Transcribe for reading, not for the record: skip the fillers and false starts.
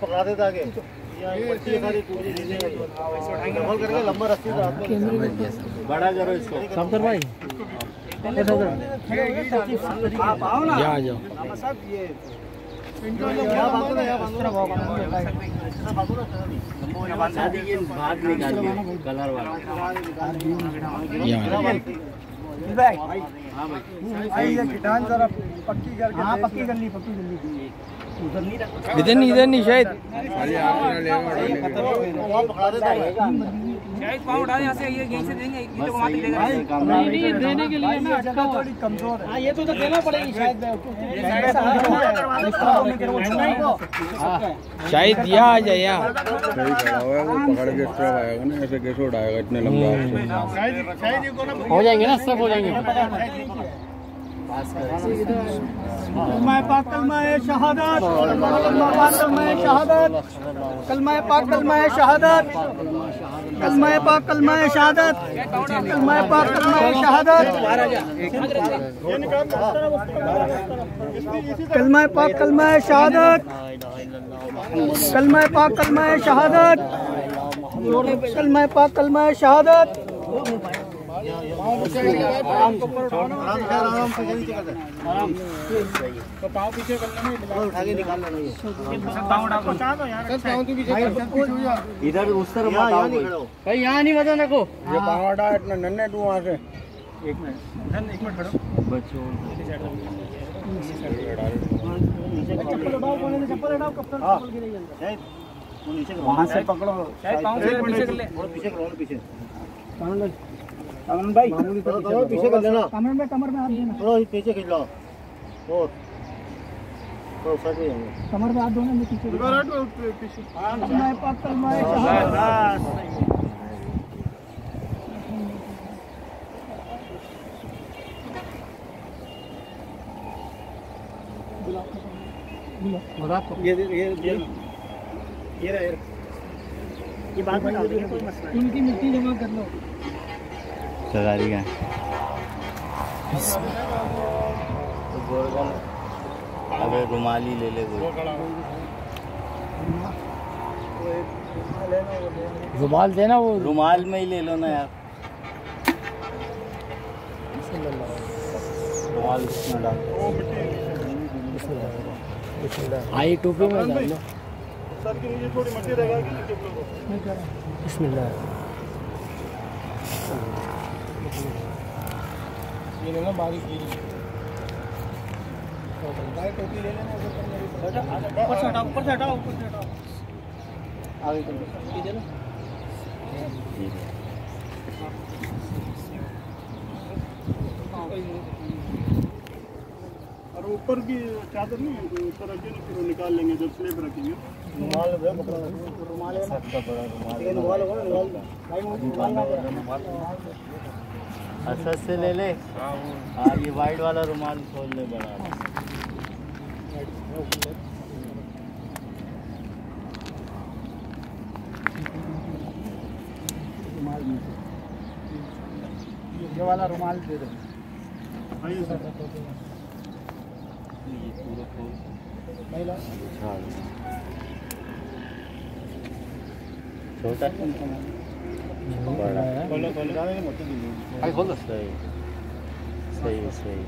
पकड़ा देता आगे करके लंबा रस्सी बड़ा करो इसको शंकर भाई आ जाओ कलर वाला पक्की कर ली इधर नहीं शायद पाँव उठा यहाँ से ये यहीं से देंगे ये तो वहाँ तक लेगा नहीं देने के लिए ना जगह थोड़ी कमजोर है। ये तो देना पड़ेगी शायद शायद दिया आ जाए यार सही खड़ा हुआ है वो पकड़ के स्ट्रैप आएगा ना ऐसे कैसे उड़ाएगा इतने लंबा हो जाएंगे ना सब हो जाएंगे कलमा पाक कलमा शहादत कलमा शहादत कलमा पाक कलमा शहादत कलमा पाक कलमा शहादत कलमा पाक कलमा शहादत कलमा पाक कलमा शहादत कलमा पाक कलमा शहादत कलमा पाक कलमा शहादत आराम से तो पाँव पीछे करना उठा के निकाल लेना इधर उस तरफ भाई यहाँ नहीं बजाने को ये पाँव हटा इतना नन्हे तू वहाँ से एक मिनट खड़ो बच्चों चप्पल उठाओ कप्तान वहाँ से पकड़ो पीछे कामन भाई पीछे कर लेना कमर में हाथ देना थोड़ा पीछे खींच लो और तो साइड में कमर में हाथ दो ना पीछे पीछे मैं पकड़ मैं ये बात बता दो कोई मसला उनकी मिट्टी जमा कर लो सगारी का अब रुमाली ले ले रुमाल देना वो रुमाल में ही ले लो ना यार रुमाल आई टोपी में डाल लो सर के नीचे थोड़ी मट्टी रहेगा कि बिस्मिल्लाह ये लेना बारीक टोपी ले लेना ऊपर से हटाओ आगे चलो ये लो और ऊपर की चादर नहीं है तो ऊपर रखिए ना फिर निकाल लेंगे जब स्लेब रखेंगे रुमाल सबका बड़ा रुमाल अच्छा से ले ले हाँ ये वाइट वाला रुमाल खोल ले बड़ा ये वाला रुमाल दे दो ये पूरा खोल छोटा बड़ा खोलो खोलो सही सही